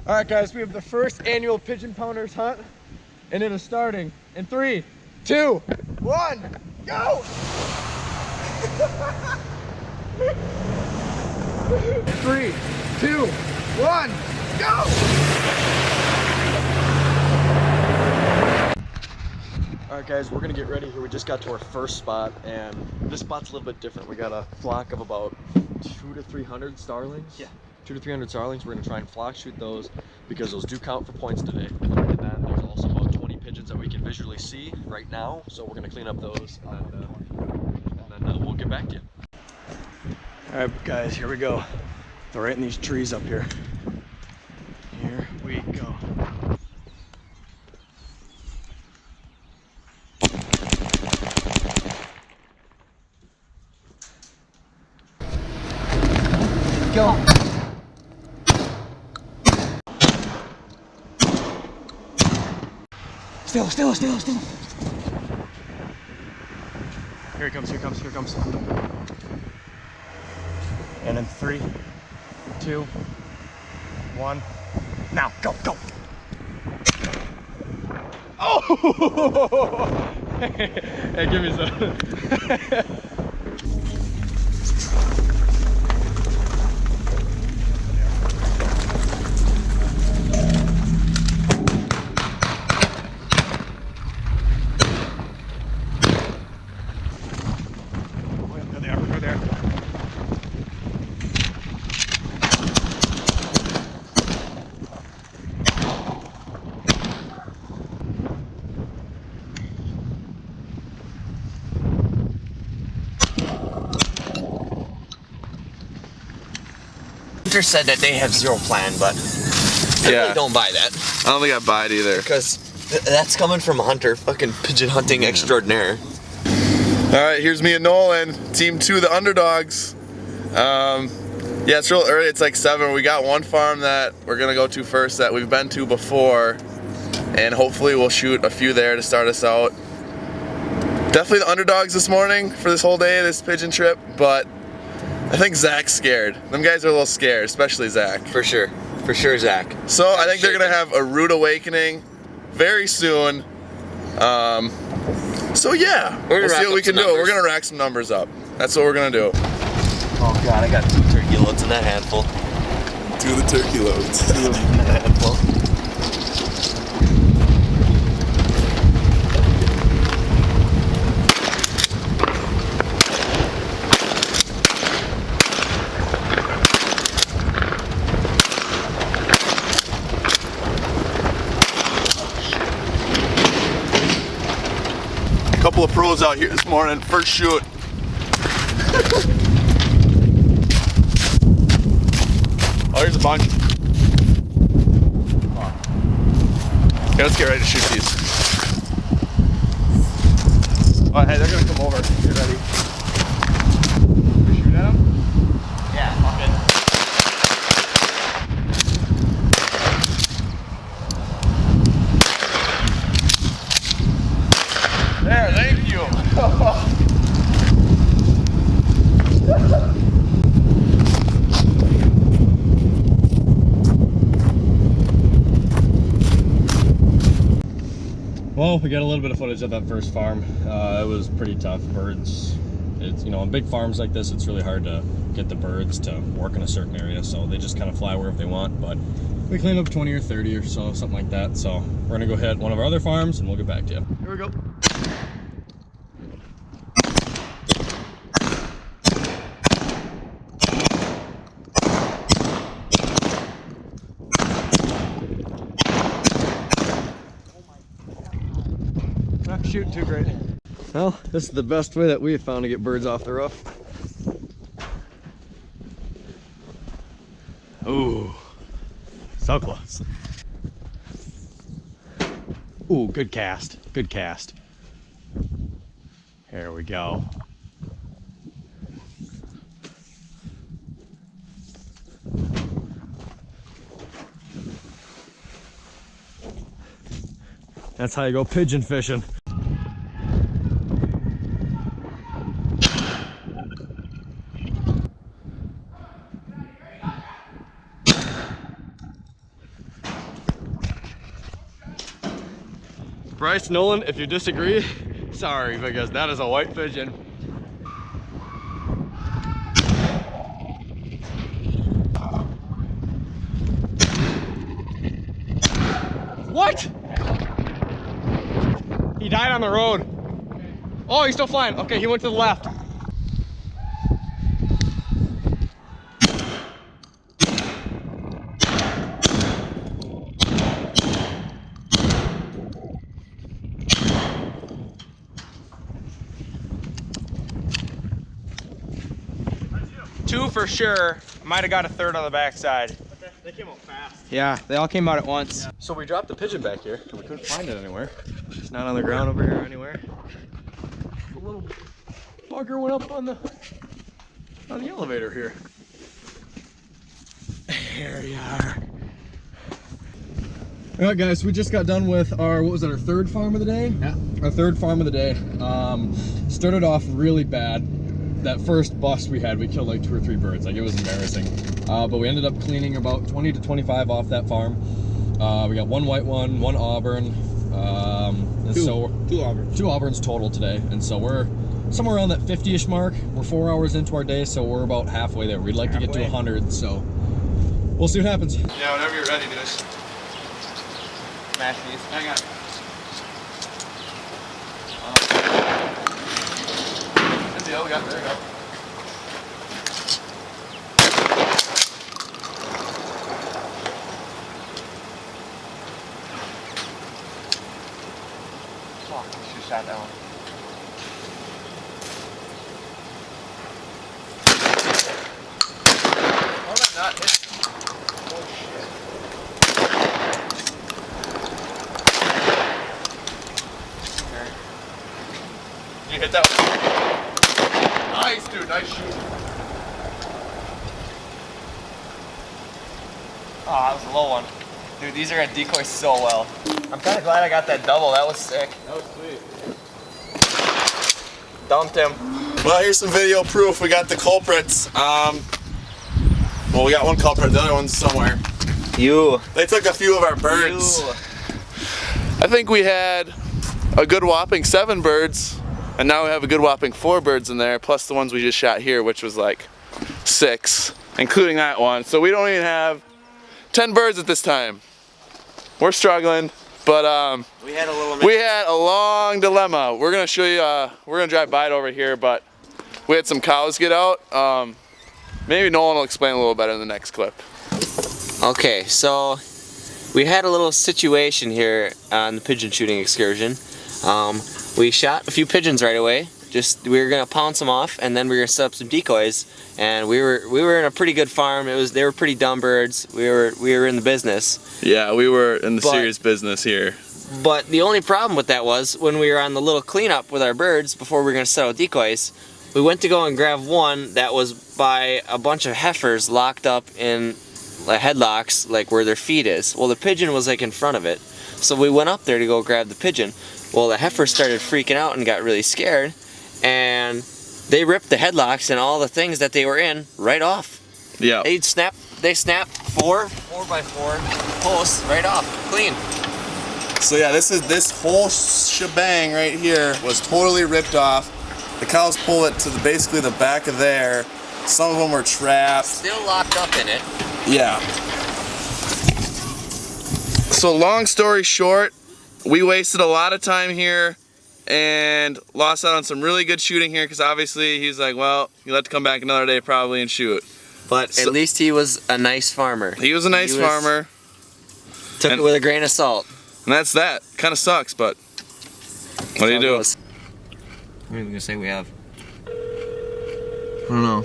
All right, guys, we have the first annual Pigeon Pounders hunt, and it is starting in 3, 2, 1, go! 3, 2, 1, go! All right, guys, we're gonna get ready here. We just got to our first spot, and this spot's a little bit different. We got a flock of about 200 to 300 starlings. Yeah. 200 to 300 starlings. We're gonna try and flock shoot those because those do count for points today. And then there's also about 20 pigeons that we can visually see right now. So we're gonna clean up those, and then we'll get back to you. All right, guys, here we go. They're right in these trees up here. Here we go. Go. Still. Here it comes. And in 3, 2, 1, now, go. Oh! Hey, give me some. Hunter said that they have zero plan, but I really don't buy that. I don't think I buy it either. Because that's coming from Hunter, fucking pigeon hunting extraordinaire. Alright, here's me and Nolan, team 2, the underdogs. Yeah, it's real early, it's like 7. We got one farm that we're gonna go to first that we've been to before, and hopefully we'll shoot a few there to start us out. Definitely the underdogs this morning for this whole day, this pigeon trip, but I think Zach's scared. Them guys are a little scared, especially Zach. For sure, Zach. So I think they're gonna have a rude awakening very soon. So yeah, we'll see what we can do. We're gonna rack some numbers up. That's what we're gonna do. Oh God, I got 2 turkey loads in that handful. 2 of the turkey loads. 2 of them in that handful. Couple of pros out here this morning. First shoot. Oh, here's a bunch. Okay, let's get ready to shoot these. Oh, hey, they're gonna come over. Get ready. We shoot at them? Yeah, fuck it. There, thank you. Well, we got a little bit of footage of that first farm. It was pretty tough. Birds, it's, you know, on big farms like this, it's really hard to get the birds to work in a certain area, so they just kind of fly wherever they want. But we cleaned up 20 or 30 or so, something like that. So we're gonna go hit one of our other farms and we'll get back to you. Here we go. Not shooting too great. Well, this is the best way that we have found to get birds off the roof. Ooh, so close. Ooh, good cast, good cast. Here we go. That's how you go pigeon fishing. Bryce, Nolan, if you disagree, sorry, because that is a white pigeon. What? He died on the road. Oh, he's still flying. Okay, he went to the left. Two for sure. Might have got a third on the backside. Okay, they came out fast. Yeah, they all came out at once. So we dropped the pigeon back here, and we couldn't find it anywhere. It's not on the ground over here anywhere. The little bugger went up on the elevator here. There you are. All right, guys, we just got done with our, what was it, our third farm of the day? Yeah. Our third farm of the day. Started off really bad. That first bust we had, we killed like 2 or 3 birds. Like, it was embarrassing. But we ended up cleaning about 20 to 25 off that farm. We got 1 white one, 1 auburn. And two Auburns. 2 Auburns total today. And so we're somewhere around that 50-ish mark. We're 4 hours into our day, so we're about halfway there. We'd like to get to 100, so we'll see what happens. Yeah, whenever you're ready, dude. Smash these. Hang on. Good deal, we got there. Go. Fuck, I should have shot that one. How did that not hit? Oh shit. You hit that one. Nice, dude. Nice shoot. Oh, that was a low one. Dude, these are gonna decoy so well. I'm kind of glad I got that double. That was sick. That was sweet. Dumped him. Well, here's some video proof. We got the culprits. Well, we got one culprit. The other one's somewhere. You. They took a few of our birds. I think we had a good whopping 7 birds. And now we have a good whopping 4 birds in there, plus the ones we just shot here, which was like 6, including that one. So we don't even have 10 birds at this time. We're struggling, but We had a long dilemma. We're gonna show you. We're gonna drive by it over here, but we had some cows get out. Maybe Nolan will explain a little better in the next clip. Okay, so we had a little situation here on the pigeon shooting excursion. We shot a few pigeons right away. We were gonna pounce them off, and then we were gonna set up some decoys. And we were in a pretty good farm. They were pretty dumb birds. We were in the business. Yeah, we were in the serious business here. But the only problem with that was when we were on the little cleanup with our birds before we were gonna set out decoys, we went to go and grab one that was by a bunch of heifers locked up in headlocks, like where their feet is. Well, the pigeon was like in front of it. So we went up there to go grab the pigeon. Well, the heifer started freaking out and got really scared, and they ripped the headlocks and all the things that they were in right off. Yeah. They snapped 4x4 posts right off, clean. So yeah, this whole shebang right here was totally ripped off. The cows pull it to basically the back of there. Some of them were trapped. Still locked up in it. Yeah. So long story short, we wasted a lot of time here and lost out on some really good shooting here because obviously he's like, well, you'll have to come back another day probably and shoot. But at least he was a nice farmer. He was a nice farmer. Took it with a grain of salt. And that's that. Kind of sucks, but what do you do? What are you gonna say we have? I don't know.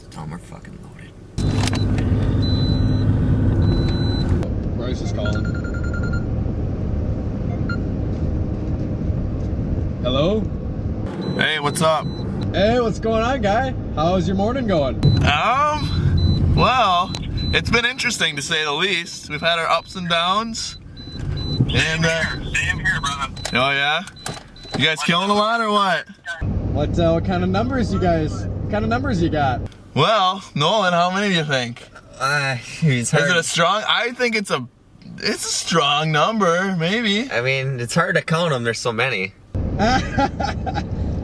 Tell him we're fucking loaded. Bryce is calling. Hello? Hey, what's up? Hey, what's going on, guy? How's your morning going? Well, it's been interesting to say the least. We've had our ups and downs. And Same here, brother. oh yeah? You guys killing a lot or what? What kind of numbers you guys? What kind of numbers you got? Well, Nolan, how many do you think? It's Is it a strong? I think it's a It's a strong number, maybe. I mean, it's hard to count them. There's so many.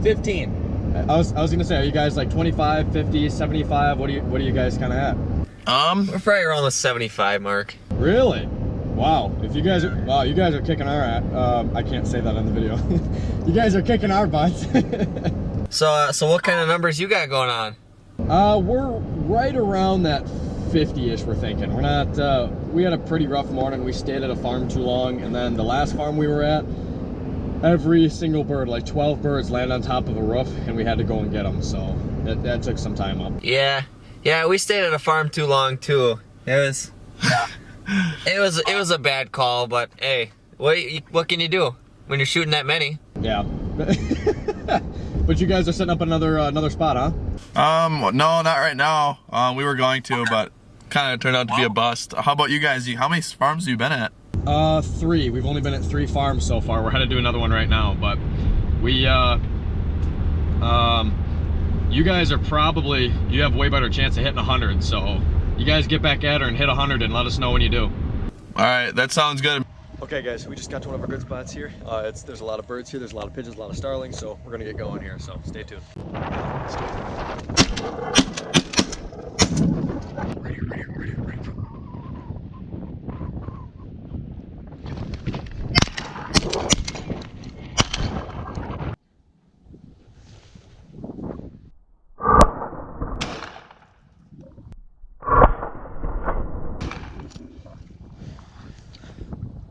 15. I was gonna say, are you guys like 25, 50, 75? What are you guys kind of at? We're probably around the 75 mark. Really? Wow. If you guys are, you guys are kicking our ass. I can't say that in the video. You guys are kicking our butts. So what kind of numbers you got going on? We're right around that 50-ish, we're thinking. We're not, we had a pretty rough morning. We stayed at a farm too long, and then the last farm we were at, every single bird, like 12 birds, landed on top of a roof, and we had to go and get them, so that took some time up. Yeah, we stayed at a farm too long too. It was a bad call, but hey, what can you do when you're shooting that many? Yeah. But you guys are setting up another spot, huh? No, not right now. We were going to, but kind of turned out to be a bust. How about you guys? How many farms have you been at? 3. We've only been at 3 farms so far. We're headed to another one right now, but we, you guys are probably, you have way better chance of hitting 100, so you guys get back at her and hit 100 and let us know when you do. All right, that sounds good. Okay guys, we just got to one of our good spots here. There's a lot of birds here, there's a lot of pigeons, a lot of starlings, so we're gonna get going here, so stay tuned.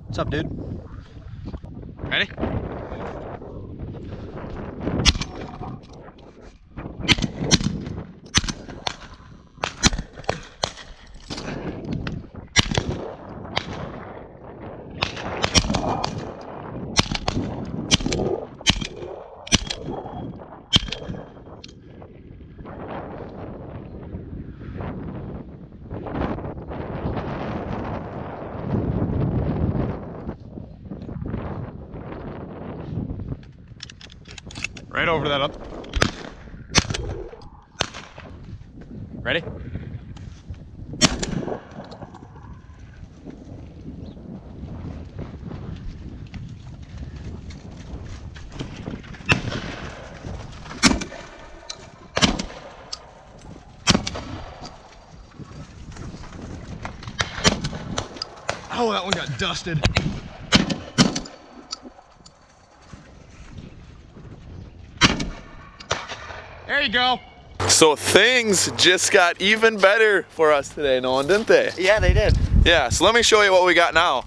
What's up, dude? Ready? Right over that up. Ready? Oh, that one got dusted. There you go. So things just got even better for us today, Nolan, didn't they? Yeah, they did. Yeah, so let me show you what we got now.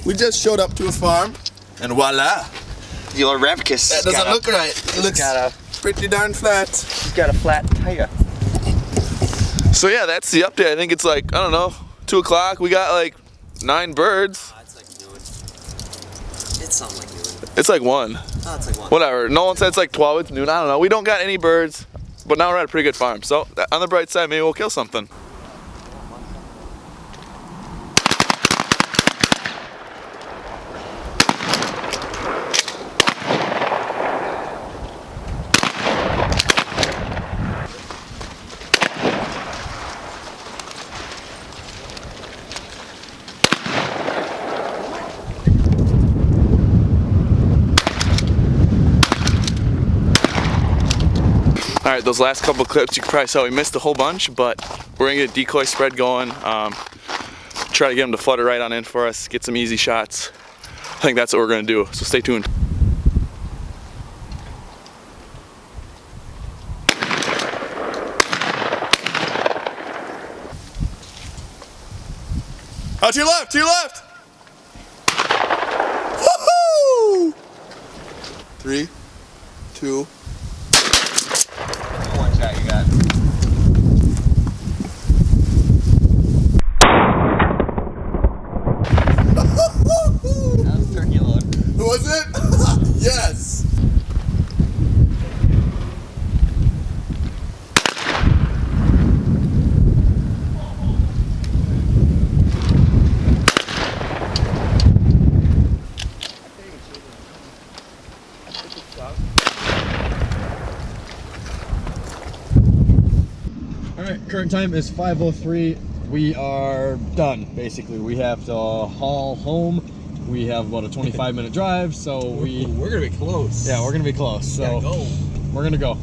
We just showed up to a farm, and voila. The old Ravkus. That doesn't look right. It looks pretty darn flat. He's got a flat tire. So yeah, that's the update. I think it's like, I don't know, 2 o'clock. We got like 9 birds. It's like noon. It's something like noon. It's like 1. Oh, it's like 1. Whatever. Nolan said it's like 12. It's noon. I don't know. We don't got any birds, but now we're at a pretty good farm. So on the bright side, maybe we'll kill something. All right, those last couple clips, you can probably tell we missed a whole bunch, but we're gonna get a decoy spread going. Try to get them to flutter right on in for us, get some easy shots. I think that's what we're gonna do, so stay tuned. Oh, to your left, to your left! Woohoo! 3, 2. One shot you got. That was turkey load. Was it? Yes! All right, current time is 5:03. we are done, basically. We have to haul home. We have about a 25-minute drive, so we're gonna be close. Yeah, we're gonna be close. So go. We're gonna go.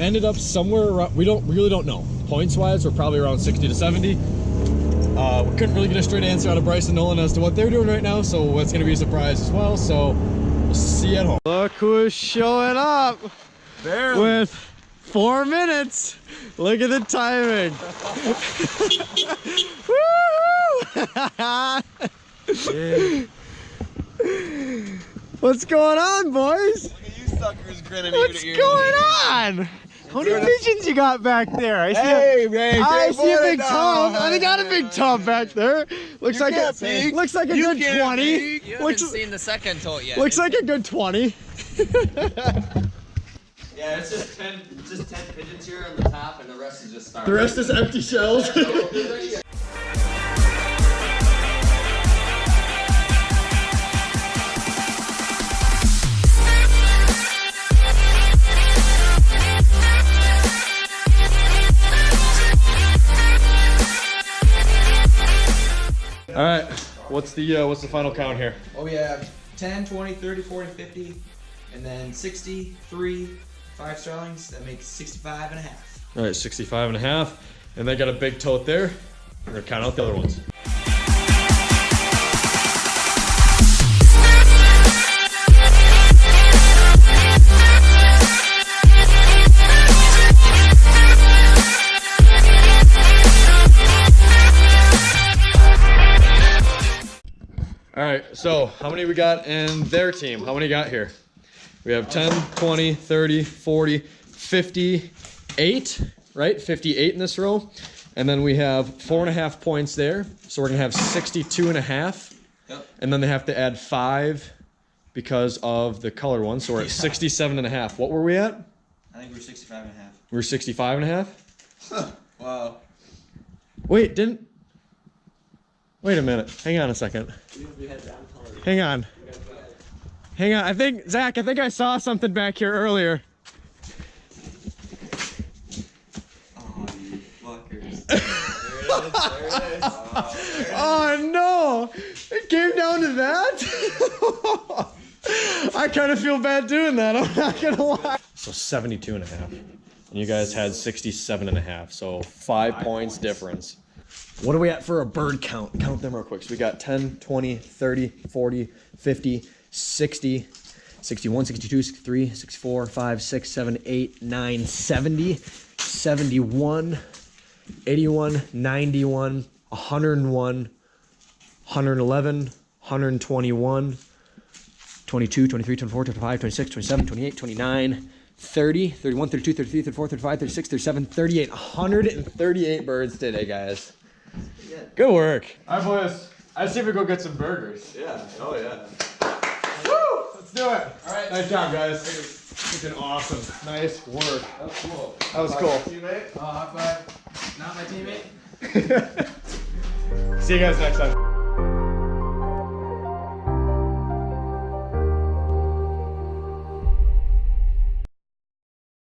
Ended up somewhere around, we really don't know. Points-wise, we're probably around 60 to 70. We couldn't really get a straight answer out of Bryce and Nolan as to what they're doing right now, so it's gonna be a surprise as well. So we'll see you at home. Look who's showing up. Barely. With 4 minutes. Look at the timing. Woo! What's going on, boys? Look at you suckers grinning. What's going on? How many pigeons you got back there? I see Hey, man, I get see a big it tub. down. I got a big tub back there. Looks like can't peek. looks like a You good can't 20. peek. You haven't seen the second tote yet. Looks like a good 20. Yeah, it's just 10 pigeons here on the top, and the rest is just stars. The rest is empty shells. All right, what's the final count here? Oh, we have 10, 20, 30, 40, 50, and then 60, 3, 5 starlings. That makes 65 and a half. All right, 65 and a half, and they got a big tote there. We're gonna count out the other ones. All right, so how many we got in their team? How many got here? We have 10, 20, 30, 40, 58, right? 58 in this row. And then we have 4.5 points there. So we're gonna have 62 and a half. Yep. And then they have to add 5 because of the color one. So we're at 67 and a half. What were we at? I think we're 65 and a half. We were 65 and a half? Wow. Wait a minute. Hang on a second. Hang on. Hang on. Zach, I think I saw something back here earlier. Oh, you fuckers. There it is. Oh no! It came down to that? I kind of feel bad doing that, I'm not gonna lie. So 72 and a half. And you guys had 67 and a half, so 5 points difference. What are we at for a bird count? Count them real quick. So we got 10, 20, 30, 40, 50, 60, 61, 62, 63, 64, 5, 6, 7, 8, 9, 70, 71, 81, 91, 101, 111, 121, 22, 23, 24, 25, 26, 27, 28, 29, 30, 31, 32, 33, 34, 35, 36, 37, 38. 138 birds today, guys. Good work. All right, boys. I see if we go get some burgers. Yeah. Oh yeah. Woo! Let's do it. All right. Nice job, guys. Freaking awesome. Nice work. That was cool. That was cool. High five. Not my teammate. See you guys next time.